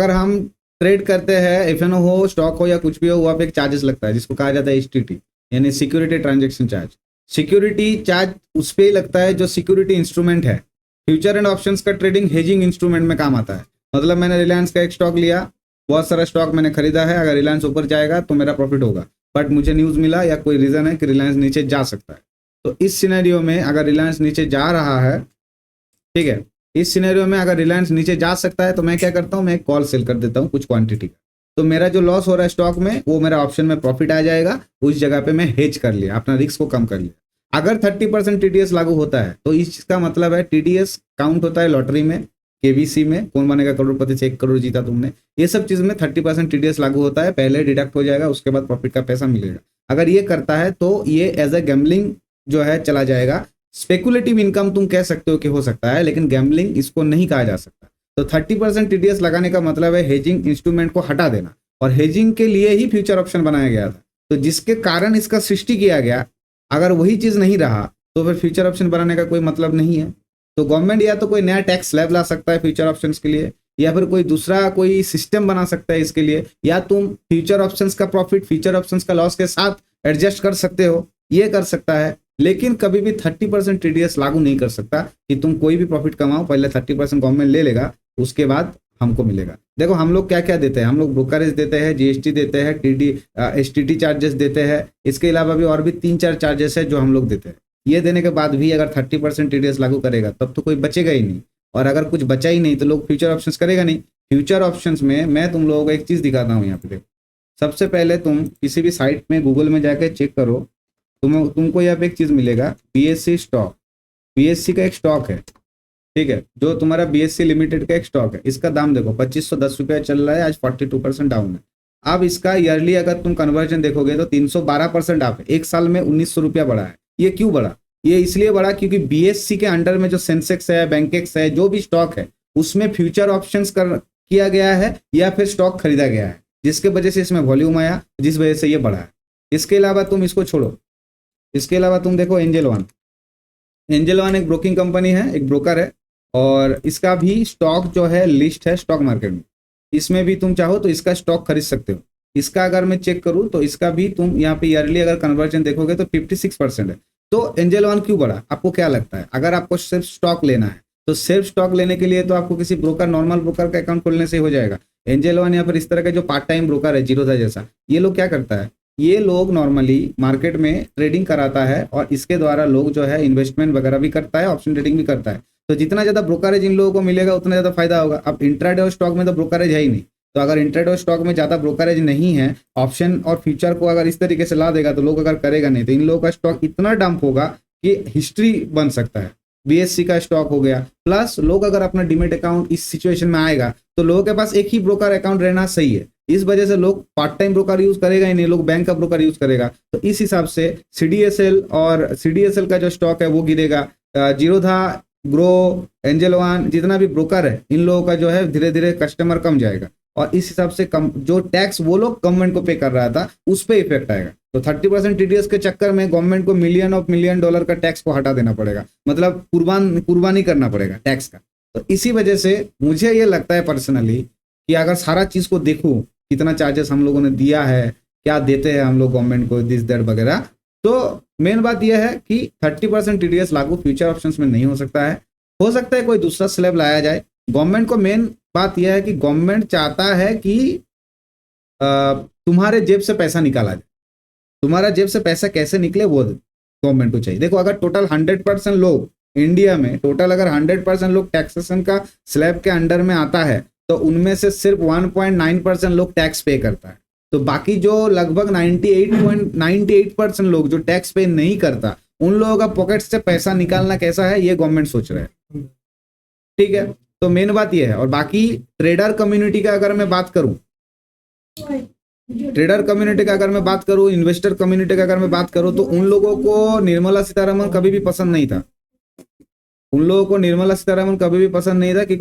अगर हम ट्रेड करते हैं, एफएनओ हो, स्टॉक हो या कुछ भी हो, वहाँ पे एक चार्जेस लगता है जिसको कहा जाता है एसटीटी, यानी security transaction charge. Security charge उस पे ही लगता है जो सिक्योरिटी इंस्ट्रूमेंट है। फ्यूचर एंड ऑप्शंस का ट्रेडिंग हेजिंग इंस्ट्रूमेंट में काम आता है। मतलब मैंने रिलायंस का एक स्टॉक लिया, बहुत सारा स्टॉक मैंने खरीदा है, अगर रिलायंस ऊपर जाएगा तो मेरा प्रॉफिट होगा, बट मुझे न्यूज़ मिला या कोई रीज़न है कि रिलायंस नीचे जा सकता है, तो इस सिनेरियो में अगर रिलायंस नीचे जा रहा है, ठीक है, इस सिनेरियो में अगर रिलायंस नीचे जा सकता है तो मैं क्या करता हूँ, मैं एक कॉल सेल कर देता हूँ कुछ क्वांटिटी का, तो मेरा जो लॉस हो रहा है स्टॉक में वो मेरा ऑप्शन में प्रॉफिट आ जाएगा। उस जगह पे मैं हेज कर लिया, अपना रिस्क को कम कर लिया। अगर 30% टीडीएस लागू होता है तो इसका मतलब है टीडीएस काउंट होता है लॉटरी में, केवीसी में, कौन बनेगा करोड़पति से 1 करोड़ जीता तुमने, ये सब चीज में 30% टीडीएस लागू होता है। पहले डिडक्ट हो जाएगा, उसके बाद प्रॉफिट का पैसा मिलेगा। अगर ये करता है तो ये एज ए गैम्बलिंग जो है चला जाएगा। स्पेकुलेटिव इनकम तुम कह सकते हो कि हो सकता है, लेकिन गैम्बलिंग इसको नहीं कहा जा सकता। तो 30% टीडीएस लगाने का मतलब है हेजिंग इंस्ट्रूमेंट को हटा देना, और हेजिंग के लिए ही फ्यूचर ऑप्शन बनाया गया था, तो जिसके कारण इसका सृष्टि किया गया। अगर वही चीज नहीं रहा तो फिर फ्यूचर ऑप्शन बनाने का कोई मतलब नहीं है। तो गवर्नमेंट या तो कोई नया टैक्स स्लैब ला सकता है फ्यूचर ऑप्शंस के लिए, या फिर कोई दूसरा कोई सिस्टम बना सकता है इसके लिए, या तुम फ्यूचर ऑप्शंस का प्रॉफिट फ्यूचर ऑप्शंस का लॉस के साथ एडजस्ट कर सकते हो, ये कर सकता है। लेकिन कभी भी 30% टीडीएस लागू नहीं कर सकता कि तुम कोई भी प्रॉफिट कमाओ, पहले 30% गवर्नमेंट ले लेगा, उसके बाद हमको मिलेगा। देखो हम लोग क्या क्या देते हैं, हम लोग ब्रोकरेज देते हैं, जीएसटी देते हैं, एसटीटी चार्जेस देते हैं, इसके अलावा भी और भी 3-4 चार्जेस है जो हम लोग देते हैं। ये देने के बाद भी अगर 30% टीडीएस लागू करेगा तब तो कोई बचेगा ही नहीं, और अगर कुछ बचा ही नहीं तो लोग फ्यूचर ऑप्शंस करेगा नहीं। फ्यूचर ऑप्शंस में मैं तुम लोगों को एक चीज दिखाता हूँ यहाँ पे। देखो सबसे पहले तुम किसी भी साइट में गूगल में जाकर चेक करो, तुमको यहाँ पे एक चीज मिलेगा, बीएससी स्टॉक। बीएससी का एक स्टॉक है, ठीक है, जो तुम्हारा बीएससी लिमिटेड का एक स्टॉक है। इसका दाम देखो 2510 रुपया चल रहा है, आज 42% डाउन है। अब इसका ईयरली अगर तुम कन्वर्जन देखोगे तो 312% आप है, एक साल में 1900 रुपया बढ़ा है। ये क्यों बढ़ा? ये इसलिए बढ़ा क्योंकि बीएससी के अंडर में जो सेंसेक्स है, बैंकेक्स है, जो भी स्टॉक है उसमें फ्यूचर ऑप्शंस किया गया है या फिर स्टॉक खरीदा गया है, जिसके वजह से इसमें वॉल्यूम आया, जिस वजह से ये बढ़ा है। इसके अलावा तुम इसको छोड़ो, इसके अलावा तुम देखो एंजल वन। एंजल वन एक ब्रोकिंग कंपनी है, एक ब्रोकर है, और इसका भी स्टॉक जो है लिस्ट है स्टॉक मार्केट में। इसमें भी तुम चाहो तो इसका स्टॉक खरीद सकते हो। इसका अगर मैं चेक करूं तो इसका भी तुम यहाँ पे ईयरली अगर कन्वर्जन देखोगे तो 56% है। तो एंजल वन क्यों बढ़ा, आपको क्या लगता है? अगर आपको सिर्फ स्टॉक लेना है तो सिर्फ स्टॉक लेने के लिए तो आपको किसी ब्रोकर, नॉर्मल ब्रोकर का अकाउंट खोलने से हो जाएगा। एंजल वन या फिर इस तरह का जो पार्ट टाइम ब्रोकर है जीरोधा जैसा, ये लोग क्या करता है, ये लोग नॉर्मली मार्केट में ट्रेडिंग कराता है और इसके द्वारा लोग जो है इन्वेस्टमेंट वगैरह भी करता है, ऑप्शन ट्रेडिंग भी करता है। तो जितना ज्यादा ब्रोकरेज इन लोगों को मिलेगा उतना ज्यादा फायदा होगा। अब इंट्राडे और स्टॉक में तो ब्रोकरेज है ही नहीं, तो अगर इंट्राडे और स्टॉक में ज्यादा ब्रोकरेज नहीं है, ऑप्शन और फ्यूचर को अगर इस तरीके से ला देगा तो लोग अगर करेगा नहीं, तो इन लोगों का स्टॉक इतना डंप होगा कि हिस्ट्री बन सकता है। बीएससी का स्टॉक हो गया, प्लस लोग अगर अपना डीमेट अकाउंट इस सिचुएशन में आएगा तो लोगों के पास एक ही ब्रोकर अकाउंट रहना सही है। इस वजह से लोग पार्ट टाइम ब्रोकर यूज करेगा ही नहीं, लोग बैंक का ब्रोकर यूज करेगा। तो इस हिसाब से सीडीएसएल और सीडीएसएल का जो स्टॉक है वो गिरेगा। जीरोधा, ग्रो, एंजल वन, जितना भी ब्रोकर है इन लोगों का जो है धीरे धीरे कस्टमर कम जाएगा, और इस हिसाब से कम जो टैक्स वो लोग गवर्नमेंट को पे कर रहा था उस पर इफेक्ट आएगा। तो 30% टीडीएस के चक्कर में गवर्नमेंट को $मिलियन डॉलर का टैक्स को हटा देना पड़ेगा, मतलब कुर्बानी करना पड़ेगा टैक्स का। तो इसी वजह से मुझे ये लगता है पर्सनली कि अगर सारा चीज को देखूं, कितना चार्जेस हम लोगों ने दिया है, क्या देते हैं हम लोग गवर्नमेंट को, दिस दैट वगैरह, तो मेन बात यह है कि 30% टीडीएस लागू फ्यूचर ऑप्शंस में नहीं हो सकता है। हो सकता है कोई दूसरा स्लैब लाया जाए। गवर्नमेंट को मेन बात यह है कि गवर्नमेंट चाहता है कि तुम्हारे जेब से पैसा निकाला जाए। तुम्हारा जेब से पैसा कैसे निकले वो गवर्नमेंट को चाहिए। देखो अगर टोटल 100% लोग इंडिया में, टोटल अगर 100% लोग टैक्सेशन का स्लैब के अंडर में आता है तो उनमें से सिर्फ 1.9% लोग टैक्स पे करता है। तो बाकी जो लगभग 98.98% लोग जो टैक्स पे नहीं करता, उन लोगों का पॉकेट से पैसा निकालना कैसा है ये गवर्नमेंट सोच रहा है। ठीक है, तो मेन बात ये है। और बाकी ट्रेडर कम्युनिटी का अगर मैं बात करूं, इन्वेस्टर कम्युनिटी का अगर मैं बात करूं, तो उन लोगों को निर्मला सीतारमण कभी भी पसंद नहीं था। क्योंकि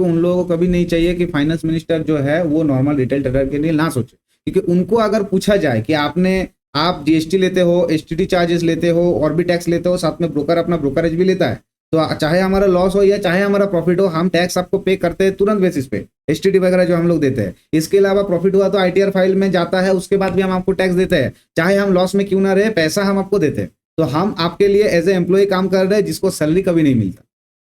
उन लोगों को कभी नहीं चाहिए कि फाइनेंस मिनिस्टर जो है वो नॉर्मल रिटेल ट्रेडर के लिए ना सोचे। क्योंकि उनको अगर पूछा जाए कि आप जीएसटी लेते हो, एसटीटी चार्जेस लेते हो और भी टैक्स लेते हो, साथ में ब्रोकर अपना ब्रोकरेज भी लेता है, तो चाहे हमारा लॉस हो या चाहे हमारा प्रॉफिट हो, हम टैक्स आपको पे करते हैं तुरंत बेसिस पे, एसटीटी वगैरह जो हम लोग देते हैं। इसके अलावा प्रॉफिट हुआ तो आईटीआर फाइल में जाता है, उसके बाद भी हम आपको टैक्स देते हैं, चाहे हम लॉस में क्यों ना रहे, पैसा हम आपको देते हैं। तो हम आपके लिए एज ए एम्प्लॉय काम कर रहे हैं जिसको सैलरी कभी नहीं मिलता,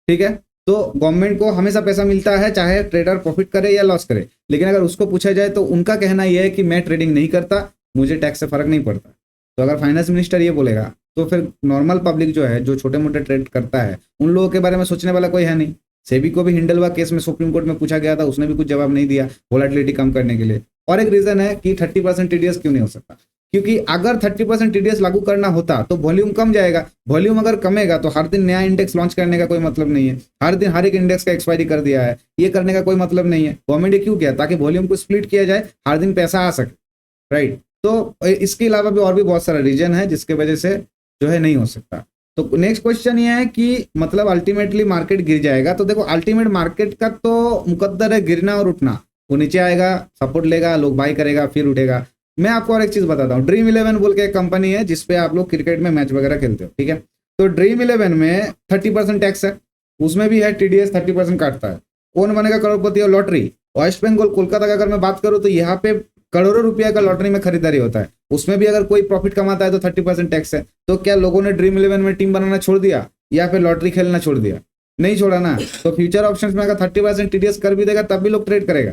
ठीक है। तो गवर्नमेंट को हमेशा पैसा मिलता है चाहे ट्रेडर प्रॉफिट करे या लॉस करे, लेकिन अगर उसको पूछा जाए तो उनका कहना यह है कि मैं ट्रेडिंग नहीं करता, मुझे टैक्स से फर्क नहीं पड़ता। तो अगर फाइनेंस मिनिस्टर ये बोलेगा तो फिर नॉर्मल पब्लिक जो है, जो छोटे मोटे ट्रेड करता है, उन लोगों के बारे में सोचने वाला कोई है नहीं। सेबी को भी हिंडलवा केस में सुप्रीम कोर्ट में पूछा गया था, उसने भी कुछ जवाब नहीं दिया वोलेटिलिटी कम करने के लिए। और एक रीजन है कि 30% टीडीएस क्यों नहीं हो सकता, क्योंकि अगर 30% टीडीएस लागू करना होता तो वॉल्यूम कम जाएगा, वॉल्यूम अगर कमेगा तो हर दिन नया इंडेक्स लॉन्च करने का कोई मतलब नहीं है, हर दिन हर एक इंडेक्स का एक्सपायरी कर दिया है, ये करने का कोई मतलब नहीं है। गवर्नमेंट ने क्यों किया, ताकि वॉल्यूम को स्प्लिट किया जाए, हर दिन पैसा आ सके, राइट। तो इसके अलावा भी और भी बहुत सारा रीजन है जिसके वजह से जो है नहीं हो सकता। तो नेक्स्ट क्वेश्चन ये है कि मतलब अल्टीमेटली मार्केट गिर जाएगा। तो देखो अल्टीमेट मार्केट का तो मुकद्दर है गिरना और उठना, वो नीचे आएगा, सपोर्ट लेगा, लोग बाय करेगा, फिर उठेगा। मैं आपको और एक चीज बताता हूँ, ड्रीम 11 बोल के एक कंपनी है जिसपे आप लोग क्रिकेट में मैच वगैरह खेलते हो, ठीक है। तो ड्रीम 11 में 30% टैक्स है, उसमें भी है टीडीएस 30% काटता है। कौन बनेगा करोड़पति और लॉटरी, वेस्ट बंगाल कोलकाता का अगर मैं बात करूँ तो यहाँ पे करोड़ों रुपया का लॉटरी में खरीदारी होता है, उसमें भी अगर कोई प्रॉफिट कमाता है तो 30% टैक्स है। तो क्या लोगों ने ड्रीम 11 में टीम बनाना छोड़ दिया या फिर लॉटरी खेलना छोड़ दिया? नहीं छोड़ा ना। तो फ्यूचर ऑप्शंस में अगर 30% टीडीएस कर भी देगा तब भी लोग ट्रेड करेगा,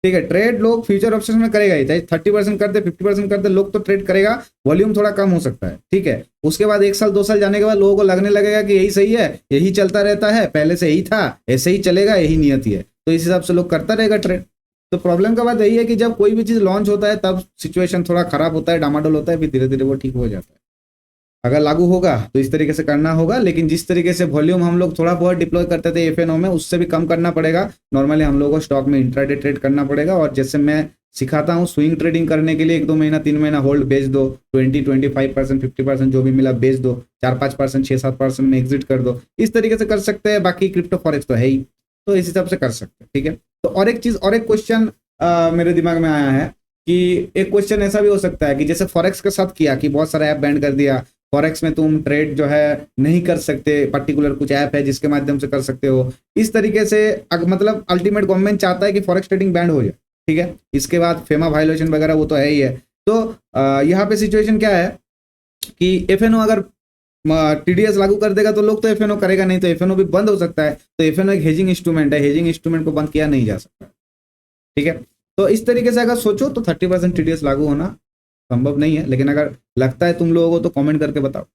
ठीक है। ट्रेड लोग फ्यूचर ऑप्शंस में करेगा ही, चाहे 30% कर दे 50% कर दे, लोग तो ट्रेड करेगा। वॉल्यूम थोड़ा कम हो सकता है, ठीक है। उसके बाद 1 साल 2 साल जाने के बाद लोगों को लगने लगेगा कि यही सही है, यही चलता रहता है, पहले से यही था, ऐसे ही चलेगा, यही नियति है, तो इस हिसाब से लोग करता रहेगा ट्रेड। तो प्रॉब्लम का बात यही है कि जब कोई भी चीज लॉन्च होता है तब सिचुएशन थोड़ा खराब होता है, डामाडोल होता है, फिर धीरे धीरे वो ठीक हो जाता है। अगर लागू होगा तो इस तरीके से करना होगा, लेकिन जिस तरीके से वॉल्यूम हम लोग थोड़ा बहुत डिप्लॉय करते थे एफएनओ में, उससे भी कम करना पड़ेगा। नॉर्मली हम लोगों को स्टॉक में इंट्राडे ट्रेड करना पड़ेगा, और जैसे मैं सिखाता हूँ स्विंग ट्रेडिंग करने के लिए 1-2 महीना 3 महीना होल्ड बेच दो, 20-25% 50% जो भी मिला बेच दो, 4-5% 6-7% में एग्जिट कर दो, इस तरीके से कर सकते हैं। बाकी क्रिप्टो फॉरेक्स तो है ही, तो इस हिसाब से कर सकते हैं, ठीक है। तो और एक चीज, और एक क्वेश्चन मेरे दिमाग में आया है कि एक क्वेश्चन ऐसा भी हो सकता है कि जैसे फॉरेक्स के साथ किया कि बहुत सारा ऐप बैन कर दिया, फॉरेक्स में तुम ट्रेड जो है नहीं कर सकते, पर्टिकुलर कुछ ऐप है जिसके माध्यम से कर सकते हो। इस तरीके से मतलब अल्टीमेट गवर्नमेंट चाहता है कि फॉरेक्स ट्रेडिंग बैन हो जाए, ठीक है। इसके बाद फेमा वायलेशन वगैरह वो तो है ही है। तो यहाँ पे सिचुएशन क्या है कि एफएनओ अगर टीडीएस लागू कर देगा तो लोग तो एफएनओ करेगा नहीं, तो एफएनओ भी बंद हो सकता है। तो एफएनओ एक हेजिंग इंस्ट्रूमेंट है, हेजिंग इंस्ट्रूमेंट को बंद किया नहीं जा सकता, ठीक है। तो इस तरीके से अगर सोचो तो 30% टीडीएस लागू होना संभव नहीं है, लेकिन अगर लगता है तुम लोगों को तो कमेंट करके बताओ।